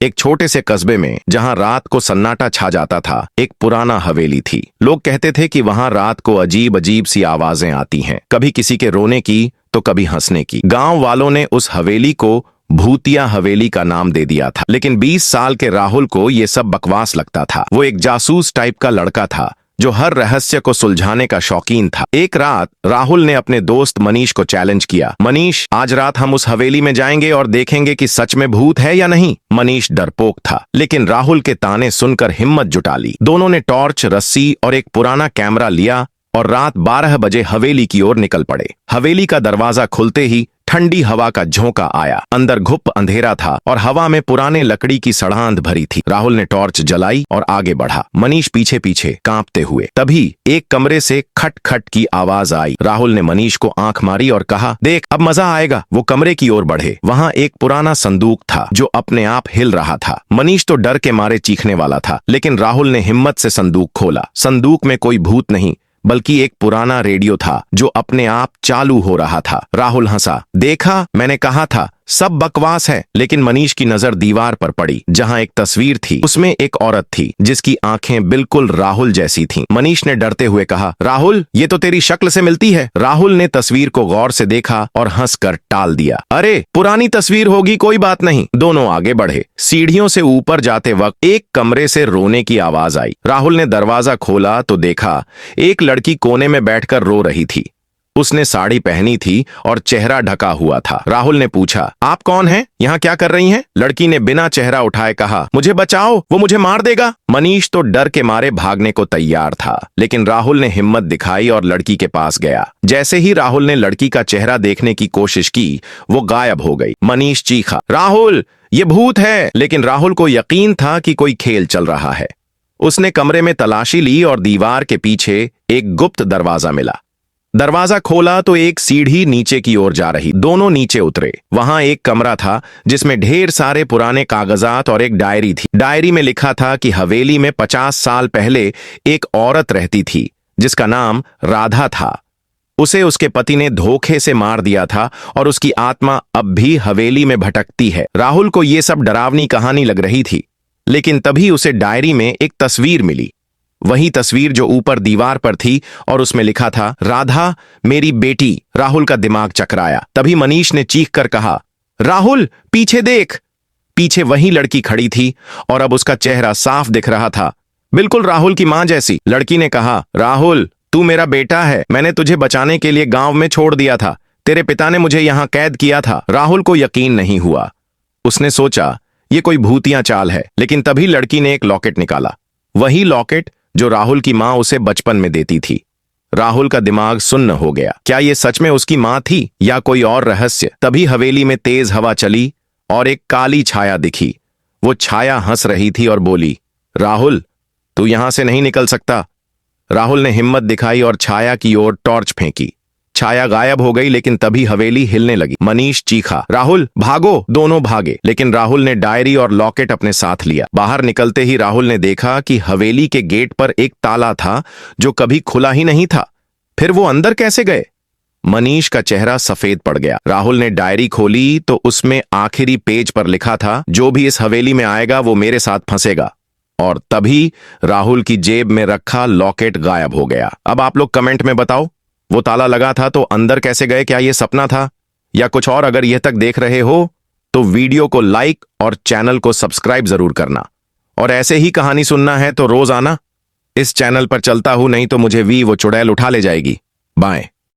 एक छोटे से कस्बे में जहां रात को सन्नाटा छा जाता था, एक पुराना हवेली थी। लोग कहते थे कि वहां रात को अजीब अजीब सी आवाजें आती हैं, कभी किसी के रोने की तो कभी हंसने की। गांव वालों ने उस हवेली को भूतिया हवेली का नाम दे दिया था। लेकिन 20 साल के राहुल को ये सब बकवास लगता था। वो एक जासूस टाइप का लड़का था जो हर रहस्य को सुलझाने का शौकीन था। एक रात राहुल ने अपने दोस्त मनीष को चैलेंज किया, मनीष, आज रात हम उस हवेली में जाएंगे और देखेंगे कि सच में भूत है या नहीं। मनीष डरपोक था, लेकिन राहुल के ताने सुनकर हिम्मत जुटा ली। दोनों ने टॉर्च, रस्सी और एक पुराना कैमरा लिया और रात 12 बजे हवेली की ओर निकल पड़े। हवेली का दरवाजा खुलते ही ठंडी हवा का झोंका आया। अंदर घुप अंधेरा था और हवा में पुराने लकड़ी की सड़ांध भरी थी। राहुल ने टॉर्च जलाई और आगे बढ़ा, मनीष पीछे पीछे कांपते हुए। तभी एक कमरे से खट खट की आवाज आई। राहुल ने मनीष को आंख मारी और कहा, देख, अब मजा आएगा। वो कमरे की ओर बढ़े। वहां एक पुराना संदूक था जो अपने आप हिल रहा था। मनीष तो डर के मारे चीखने वाला था, लेकिन राहुल ने हिम्मत से संदूक खोला। संदूक में कोई भूत नहीं बल्कि एक पुराना रेडियो था जो अपने आप चालू हो रहा था। राहुल हंसा, देखा, मैंने कहा था सब बकवास है। लेकिन मनीष की नजर दीवार पर पड़ी जहां एक तस्वीर थी। उसमें एक औरत थी जिसकी आंखें बिल्कुल राहुल जैसी थीं। मनीष ने डरते हुए कहा, राहुल, ये तो तेरी शक्ल से मिलती है। राहुल ने तस्वीर को गौर से देखा और हंसकर टाल दिया, अरे पुरानी तस्वीर होगी, कोई बात नहीं। दोनों आगे बढ़े। सीढ़ियों से ऊपर जाते वक्त एक कमरे से रोने की आवाज आई। राहुल ने दरवाजा खोला तो देखा एक लड़की कोने में बैठकर रो रही थी। उसने साड़ी पहनी थी और चेहरा ढका हुआ था। राहुल ने पूछा, आप कौन हैं? यहाँ क्या कर रही हैं? लड़की ने बिना चेहरा उठाए कहा, मुझे बचाओ, वो मुझे मार देगा। मनीष तो डर के मारे भागने को तैयार था, लेकिन राहुल ने हिम्मत दिखाई और लड़की के पास गया। जैसे ही राहुल ने लड़की का चेहरा देखने की कोशिश की, वो गायब हो गई। मनीष चीखा, राहुल, ये भूत है। लेकिन राहुल को यकीन था कि कोई खेल चल रहा है। उसने कमरे में तलाशी ली और दीवार के पीछे एक गुप्त दरवाजा मिला। दरवाजा खोला तो एक सीढ़ी नीचे की ओर जा रही। दोनों नीचे उतरे। वहां एक कमरा था जिसमें ढेर सारे पुराने कागजात और एक डायरी थी। डायरी में लिखा था कि हवेली में 50 साल पहले एक औरत रहती थी जिसका नाम राधा था। उसे उसके पति ने धोखे से मार दिया था और उसकी आत्मा अब भी हवेली में भटकती है। राहुल को यह सब डरावनी कहानी लग रही थी, लेकिन तभी उसे डायरी में एक तस्वीर मिली। वही तस्वीर जो ऊपर दीवार पर थी और उसमें लिखा था, राधा मेरी बेटी। राहुल का दिमाग चकराया। तभी मनीष ने चीखकर कहा, राहुल, पीछे देख। पीछे वही लड़की खड़ी थी और अब उसका चेहरा साफ दिख रहा था, बिल्कुल राहुल की मां जैसी। लड़की ने कहा, राहुल, तू मेरा बेटा है। मैंने तुझे बचाने के लिए गांव में छोड़ दिया था। तेरे पिता ने मुझे यहां कैद किया था। राहुल को यकीन नहीं हुआ। उसने सोचा ये कोई भूतिया चाल है। लेकिन तभी लड़की ने एक लॉकेट निकाला, वही लॉकेट जो राहुल की मां उसे बचपन में देती थी। राहुल का दिमाग सुन्न हो गया। क्या ये सच में उसकी मां थी या कोई और रहस्य? तभी हवेली में तेज हवा चली और एक काली छाया दिखी। वो छाया हंस रही थी और बोली, राहुल, तू यहां से नहीं निकल सकता। राहुल ने हिम्मत दिखाई और छाया की ओर टॉर्च फेंकी। छाया गायब हो गई, लेकिन तभी हवेली हिलने लगी। मनीष चीखा, राहुल, भागो। दोनों भागे, लेकिन राहुल ने डायरी और लॉकेट अपने साथ लिया। बाहर निकलते ही राहुल ने देखा कि हवेली के गेट पर एक ताला था जो कभी खुला ही नहीं था। फिर वो अंदर कैसे गए? मनीष का चेहरा सफेद पड़ गया। राहुल ने डायरी खोली तो उसमें आखिरी पेज पर लिखा था, जो भी इस हवेली में आएगा वो मेरे साथ फंसेगा। और तभी राहुल की जेब में रखा लॉकेट गायब हो गया। अब आप लोग कमेंट में बताओ, वो ताला लगा था तो अंदर कैसे गए? क्या ये सपना था या कुछ और? अगर यह तक देख रहे हो तो वीडियो को लाइक और चैनल को सब्सक्राइब जरूर करना। और ऐसे ही कहानी सुनना है तो रोज आना। इस चैनल पर चलता हूं, नहीं तो मुझे वो चुड़ैल उठा ले जाएगी। बाय।